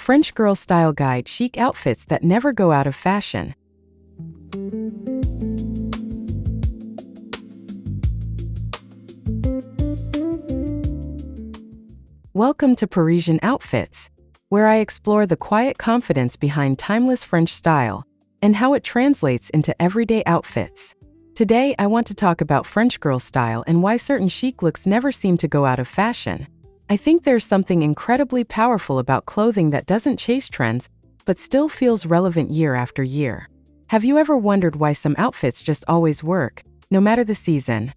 French Girl Style Guide: Chic Outfits That Never Go Out of Fashion. Welcome to Parisian Outfits, where I explore the quiet confidence behind timeless French style and how it translates into everyday outfits. Today, I want to talk about French girl style and why certain chic looks never seem to go out of fashion. I think there's something incredibly powerful about clothing that doesn't chase trends, but still feels relevant year after year. Have you ever wondered why some outfits just always work, no matter the season?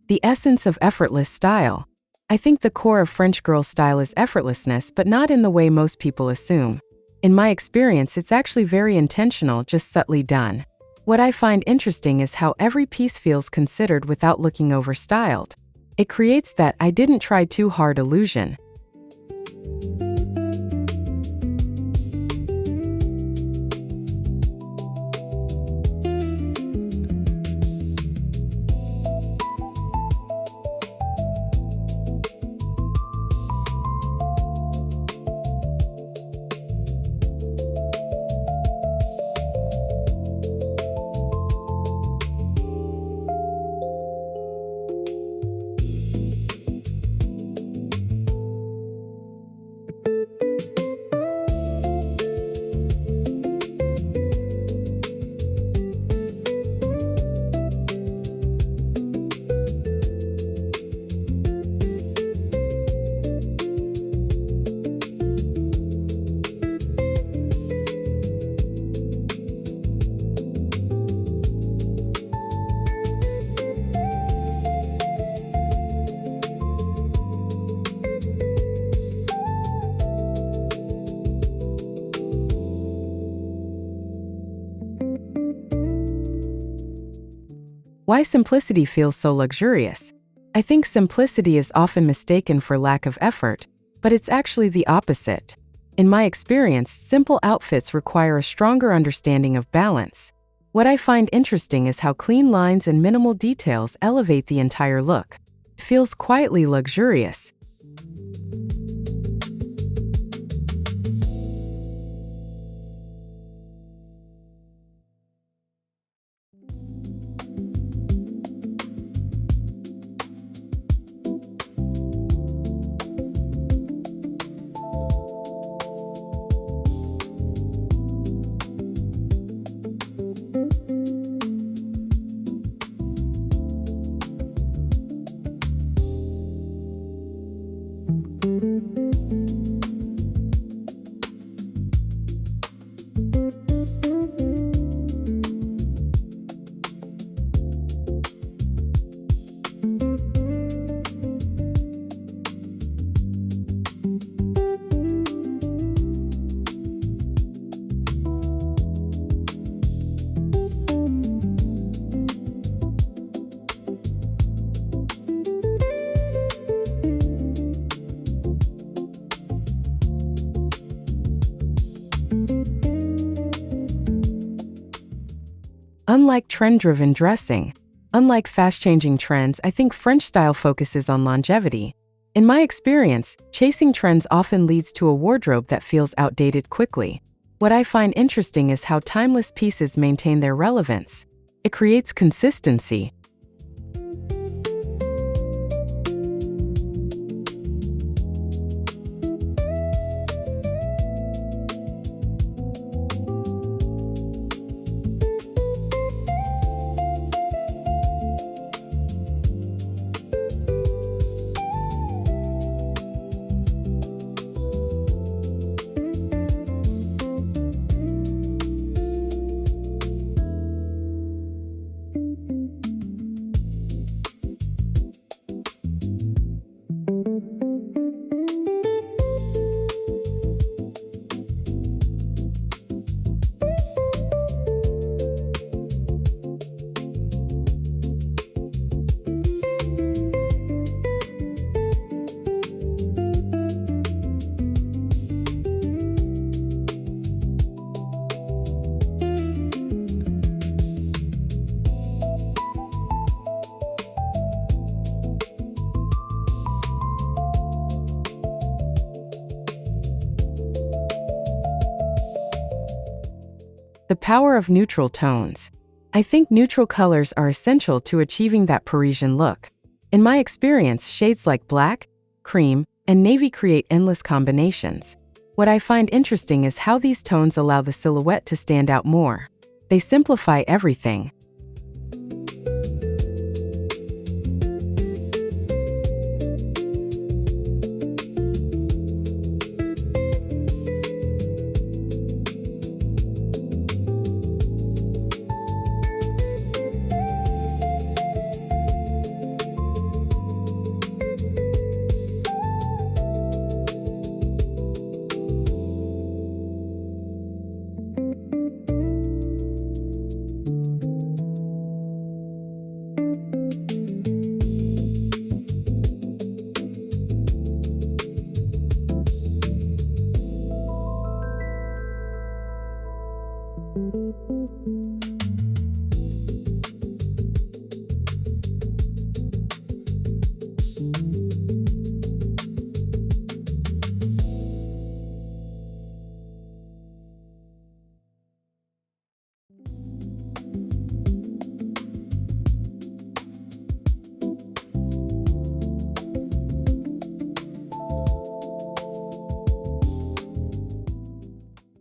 The essence of effortless style. I think the core of French girl style is effortlessness, but not in the way most people assume. In my experience, it's actually very intentional, just subtly done. What I find interesting is how every piece feels considered without looking overstyled. It creates that "I didn't try too hard" illusion. Why simplicity feels so luxurious. I think simplicity is often mistaken for lack of effort, but it's actually the opposite. In my experience, simple outfits require a stronger understanding of balance. What I find interesting is how clean lines and minimal details elevate the entire look. It feels quietly luxurious. Unlike trend-driven dressing, unlike fast-changing trends, I think French style focuses on longevity. In my experience, chasing trends often leads to a wardrobe that feels outdated quickly. What I find interesting is how timeless pieces maintain their relevance. It creates consistency. The power of neutral tones. I think neutral colors are essential to achieving that Parisian look. In my experience, shades like black, cream, and navy create endless combinations. What I find interesting is how these tones allow the silhouette to stand out more. They simplify everything.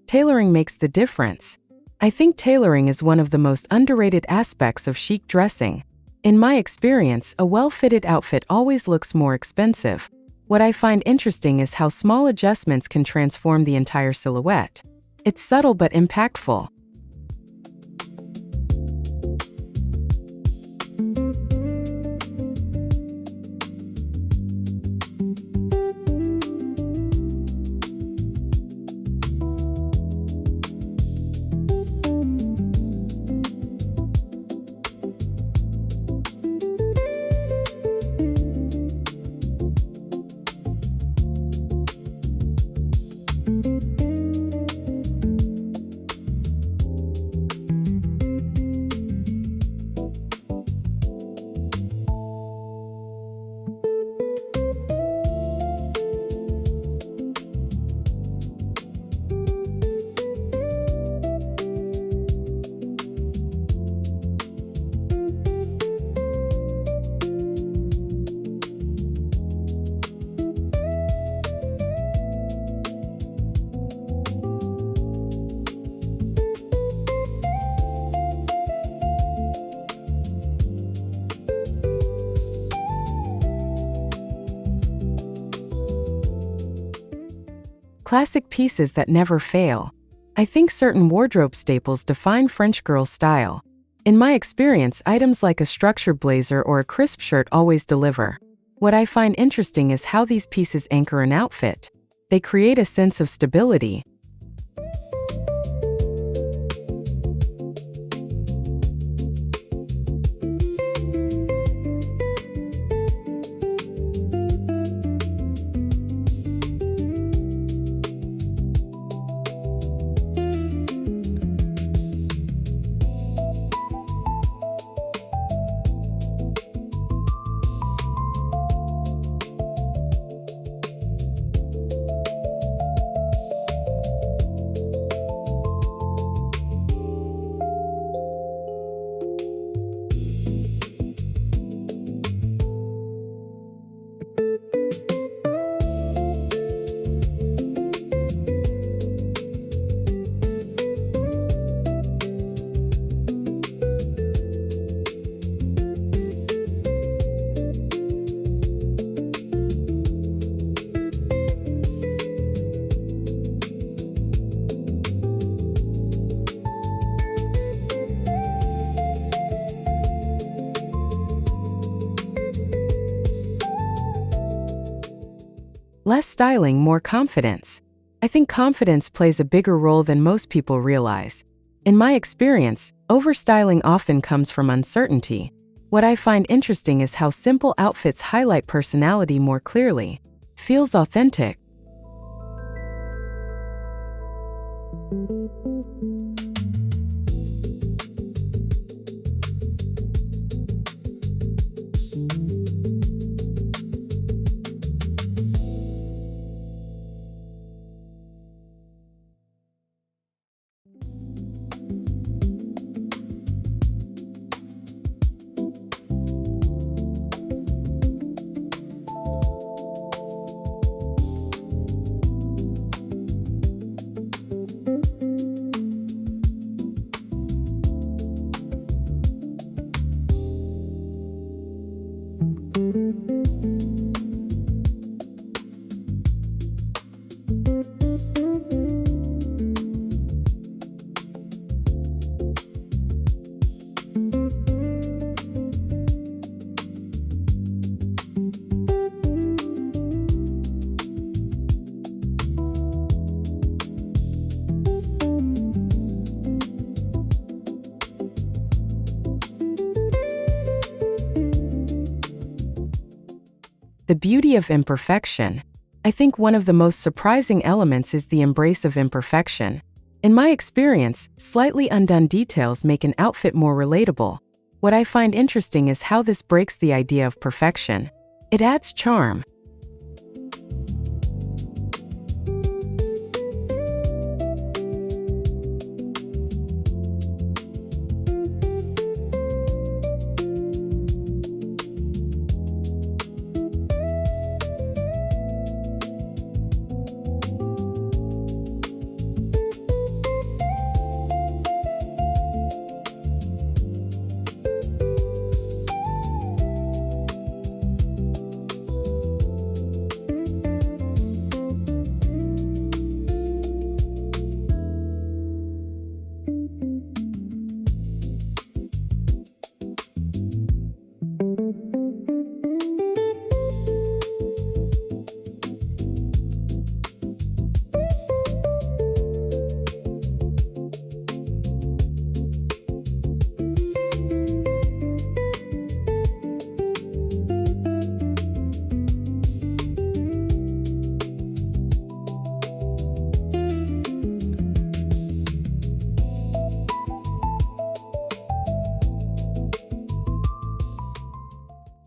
Tailoring makes the difference. I think tailoring is one of the most underrated aspects of chic dressing. In my experience, a well-fitted outfit always looks more expensive. What I find interesting is how small adjustments can transform the entire silhouette. It's subtle but impactful. Classic pieces that never fail. I think certain wardrobe staples define French girl style. In my experience, items like a structured blazer or a crisp shirt always deliver. What I find interesting is how these pieces anchor an outfit. They create a sense of stability. Less styling, more confidence. I think confidence plays a bigger role than most people realize. In my experience, overstyling often comes from uncertainty. What I find interesting is how simple outfits highlight personality more clearly. Feels authentic. The beauty of imperfection. I think one of the most surprising elements is the embrace of imperfection. In my experience, slightly undone details make an outfit more relatable. What I find interesting is how this breaks the idea of perfection. It adds charm.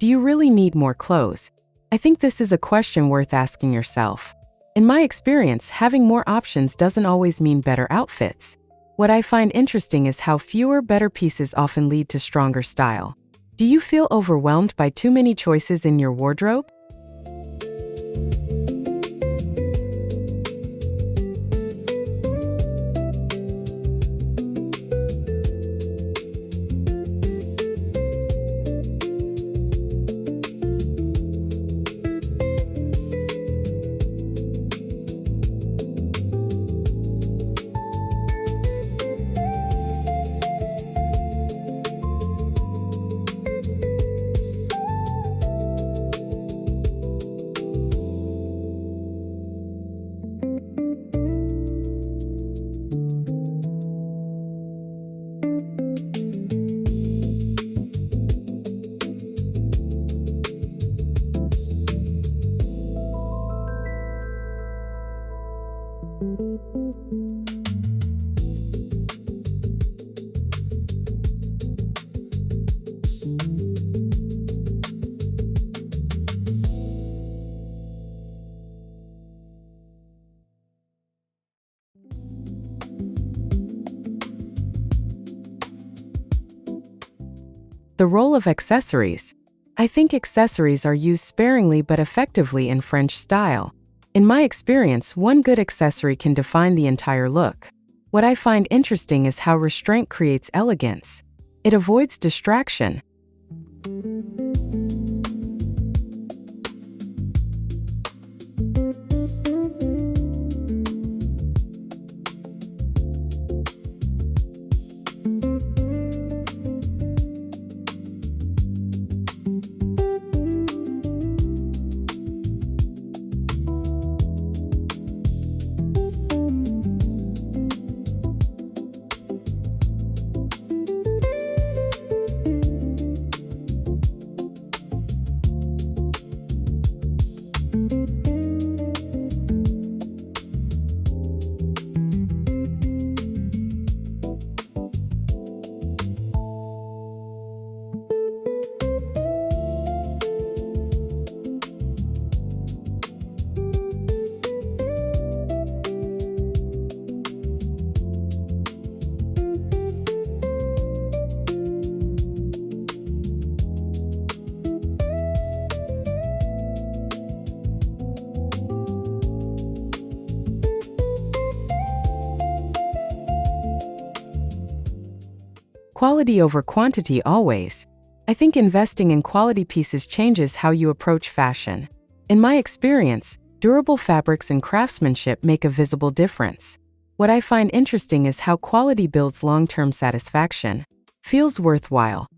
Do you really need more clothes? I think this is a question worth asking yourself. In my experience, having more options doesn't always mean better outfits. What I find interesting is how fewer, better pieces often lead to stronger style. Do you feel overwhelmed by too many choices in your wardrobe? The role of accessories. I think accessories are used sparingly but effectively in French style. In my experience, one good accessory can define the entire look. What I find interesting is how restraint creates elegance. It avoids distraction. Quality over quantity always. I think investing in quality pieces changes how you approach fashion. In my experience, durable fabrics and craftsmanship make a visible difference. What I find interesting is how quality builds long-term satisfaction. Feels worthwhile.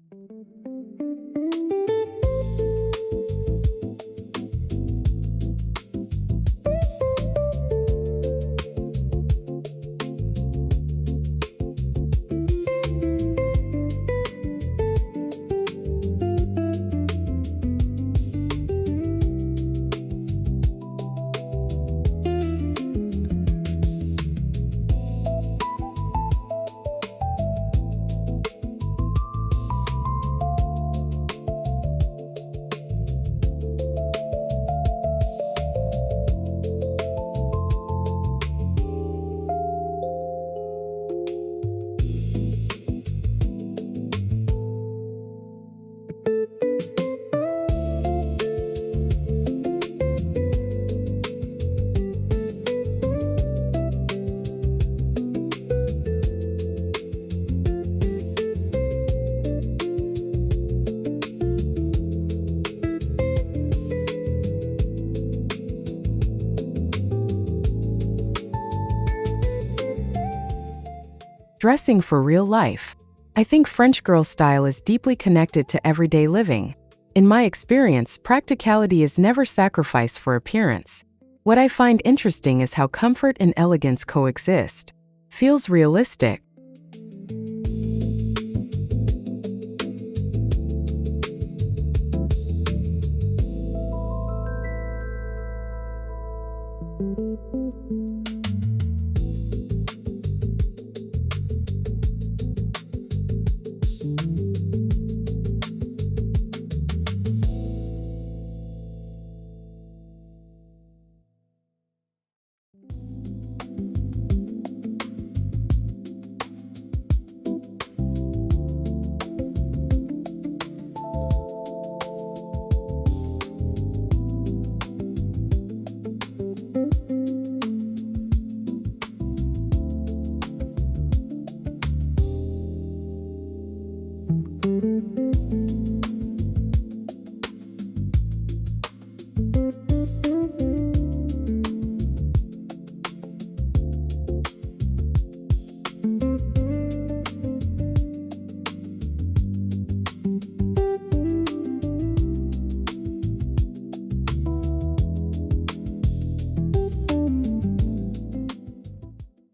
Dressing for real life. I think French girl style is deeply connected to everyday living. In my experience, practicality is never sacrificed for appearance. What I find interesting is how comfort and elegance coexist. Feels realistic.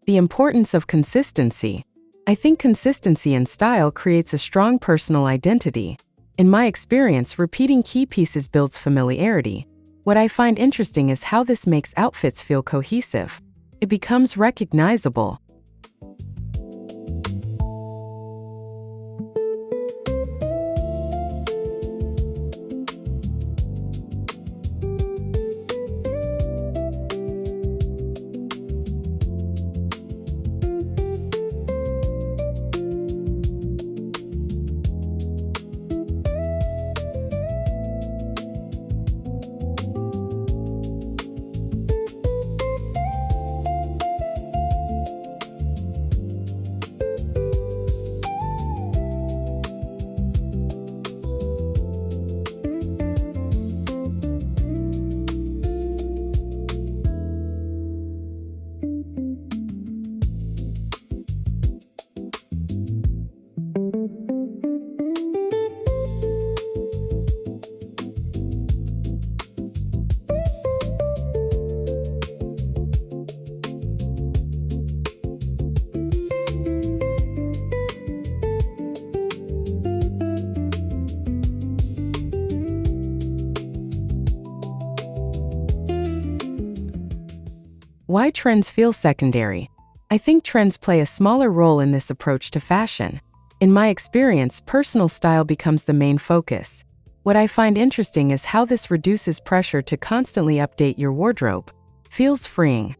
The importance of consistency. I think consistency in style creates a strong personal identity. In my experience, repeating key pieces builds familiarity. What I find interesting is how this makes outfits feel cohesive. It becomes recognizable. Why trends feel secondary? I think trends play a smaller role in this approach to fashion. In my experience, personal style becomes the main focus. What I find interesting is how this reduces pressure to constantly update your wardrobe. Feels freeing.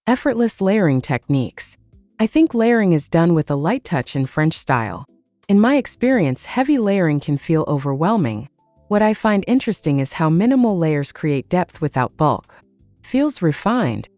Effortless layering techniques. I think layering is done with a light touch in French style. In my experience, heavy layering can feel overwhelming. What I find interesting is how minimal layers create depth without bulk. Feels refined.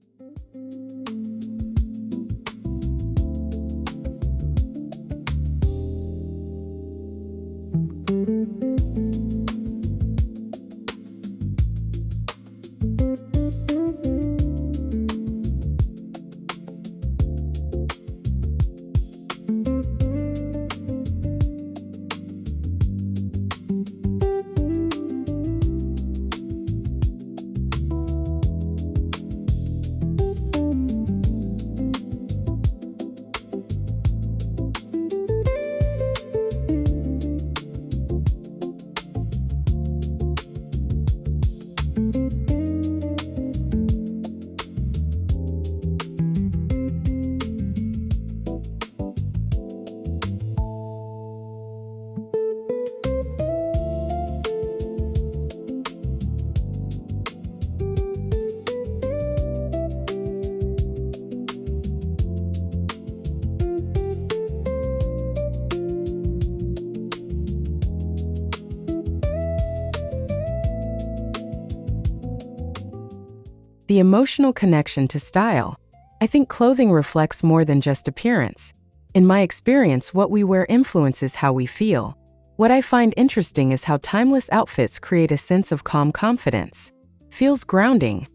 The emotional connection to style. I think clothing reflects more than just appearance. In my experience, what we wear influences how we feel. What I find interesting is how timeless outfits create a sense of calm confidence. Feels grounding.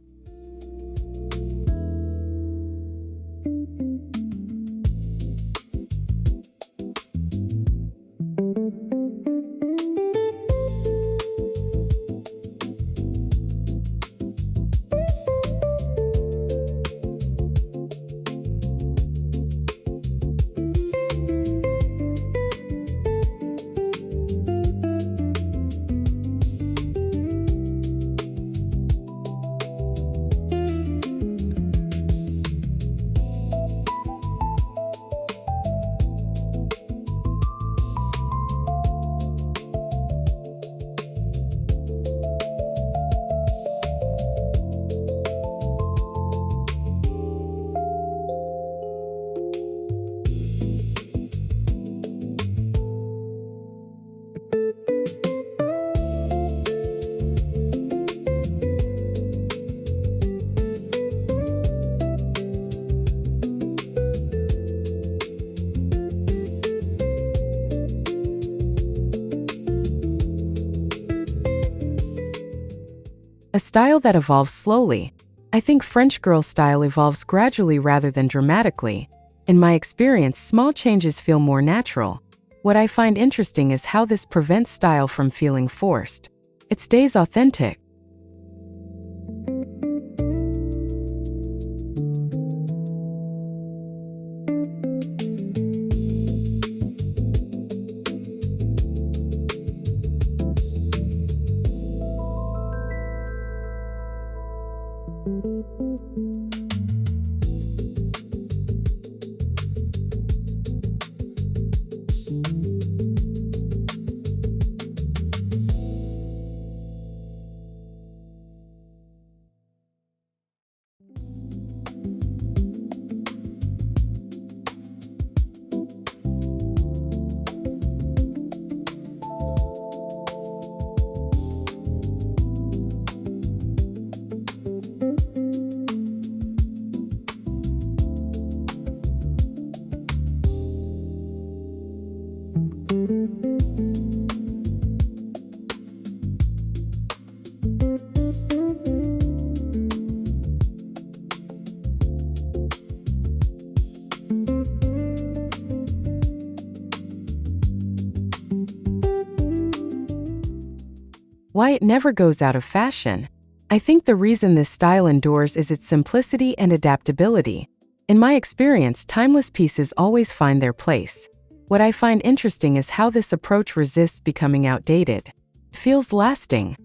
A style that evolves slowly. I think French girl style evolves gradually rather than dramatically. In my experience, small changes feel more natural. What I find interesting is how this prevents style from feeling forced. It stays authentic. Why it never goes out of fashion. I think the reason this style endures is its simplicity and adaptability. In my experience, timeless pieces always find their place. What I find interesting is how this approach resists becoming outdated. It feels lasting.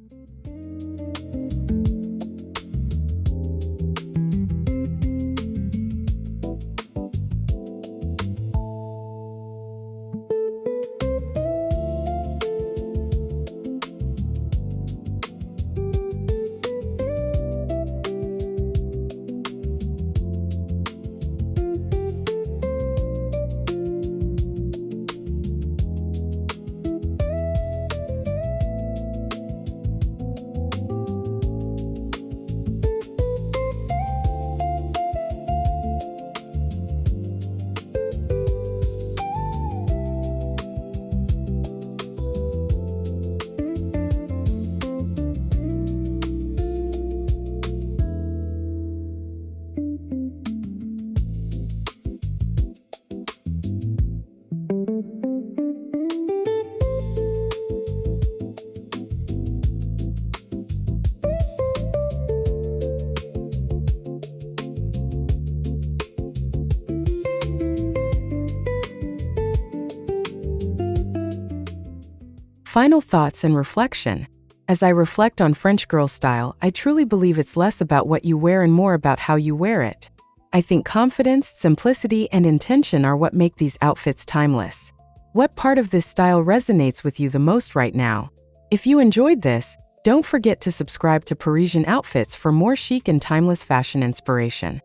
Final thoughts and reflection. As I reflect on French girl style, I truly believe it's less about what you wear and more about how you wear it. I think confidence, simplicity, and intention are what make these outfits timeless. What part of this style resonates with you the most right now? If you enjoyed this, don't forget to subscribe to Parisian Outfits for more chic and timeless fashion inspiration.